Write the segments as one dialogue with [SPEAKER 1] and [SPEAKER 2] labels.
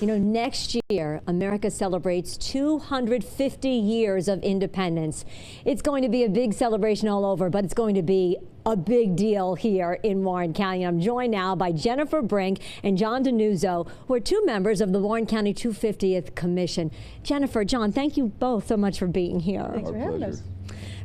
[SPEAKER 1] You know, next year, America celebrates 250 years of independence. It's going to be a big celebration all over, but it's going to be a big deal here in Warren County. I'm joined now by Jennifer Brink and John DeNuzzo, who are two members of the Warren County 250th Commission. Jennifer, John, thank you both so much for being here.
[SPEAKER 2] Thanks for having us.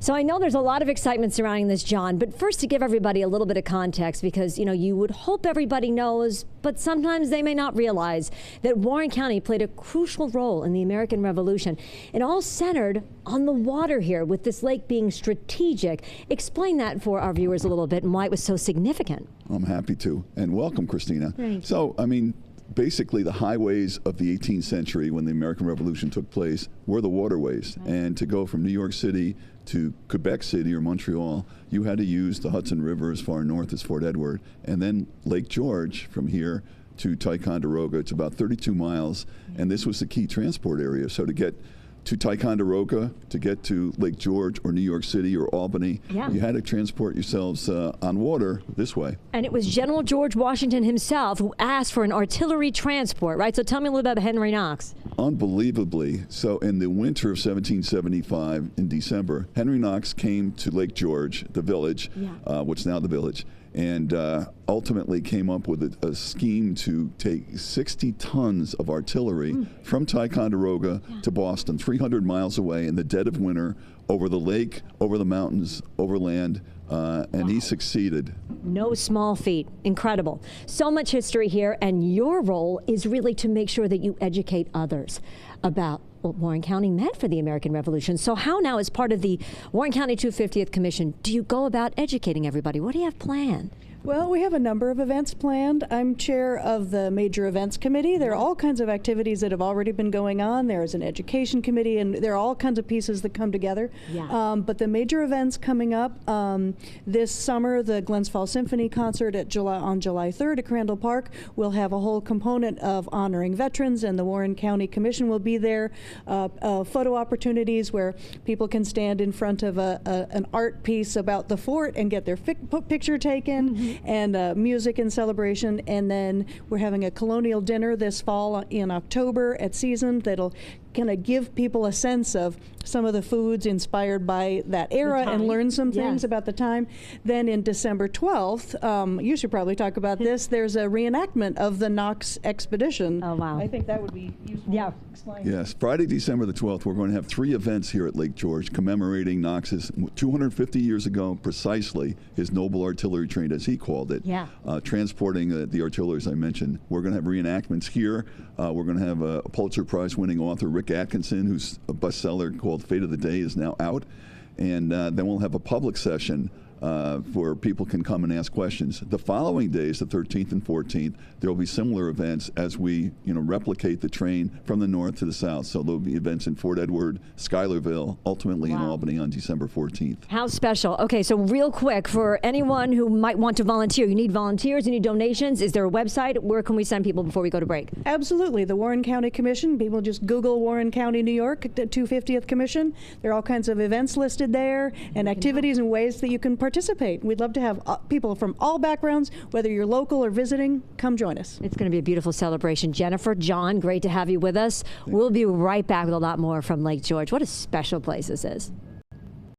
[SPEAKER 1] So I know there's a lot of excitement surrounding this, John, but first to give everybody a little bit of context, because, you know, you would hope everybody knows, but sometimes they may not realize that Warren County played a crucial role in the American Revolution. It all centered on the water here, with this lake being strategic. Explain that for our viewers a little bit and why it was so significant.
[SPEAKER 3] I'm happy to, and welcome, Christina.
[SPEAKER 1] Thank you.
[SPEAKER 3] So, I mean, basically the highways of the 18th century when the American Revolution took place were the waterways.
[SPEAKER 1] Right.
[SPEAKER 3] And to go from New York City to Quebec City or Montreal, you had to use the Hudson River as far north as Fort Edward, and then Lake George from here to Ticonderoga. It's about 32 miles, and this was the key transport area. So to get to Ticonderoga, to get to Lake George or New York City or Albany, you had to transport yourselves on water this way. And
[SPEAKER 1] it was General George Washington himself who asked for an artillery transport, right? So tell me a little bit about Henry Knox.
[SPEAKER 3] Unbelievably. So in the winter of 1775, in December, Henry Knox came to Lake George, the village, what's now the village, and ultimately came up with a scheme to take 60 tons of artillery from Ticonderoga to Boston, 300 miles away in the dead of winter, over the lake, over the mountains, over land, and he succeeded.
[SPEAKER 1] No small feat. Incredible. So much history here, and your role is really to make sure that you educate others about what Warren County meant for the American Revolution. So how now, as part of the Warren County 250th Commission, do you go about educating everybody? What do you have planned?
[SPEAKER 2] Well, we have a number of events planned. I'm chair of the Major Events Committee. There are all kinds of activities that have already been going on. There's an education committee, and there are all kinds of pieces that come together. But the major events coming up this summer, the Glens Falls Symphony concert on July 3rd at Crandall Park will have a whole component of honoring veterans, and the Warren County Commission will be there. Photo opportunities where people can stand in front of an art piece about the fort and get their picture taken. And music and celebration, and then we're having a colonial dinner this fall in October at Season that'll kind of give people a sense of some of the foods inspired by that era and learn some things about the time. Then in December 12th, you should probably talk about this, there's a reenactment of the Knox expedition.
[SPEAKER 1] Oh, wow.
[SPEAKER 2] I think that would be useful to explain.
[SPEAKER 3] Yes, Friday, December the 12th, we're going to have 3 events here at Lake George commemorating Knox's 250 years ago, precisely, his noble artillery train, as he called it, transporting the artillery, as I mentioned. We're going to have reenactments here. We're going to have a Pulitzer Prize winning author, Rick Atkinson, whose bestseller called Fate of the Day is now out. And then we'll have a public session where people can come and ask questions. The following days, the 13th and 14th, there will be similar events as we, replicate the train from the north to the south. So there'll be events in Fort Edward, Schuylerville, ultimately in Albany on December 14th.
[SPEAKER 1] How special. Okay, so real quick, for anyone who might want to volunteer, you need volunteers, you need donations. Is there a website? Where can we send people before we go to break?
[SPEAKER 2] Absolutely. The Warren County Commission. People just Google Warren County, New York, the 250th Commission. There are all kinds of events listed there and activities and ways that you can participate. We'd love to have people from all backgrounds, whether you're local or visiting, come join us.
[SPEAKER 1] It's going to be a beautiful celebration. Jennifer, John, great to have you with us. We'll be right back with a lot more from Lake George. What a special place this is.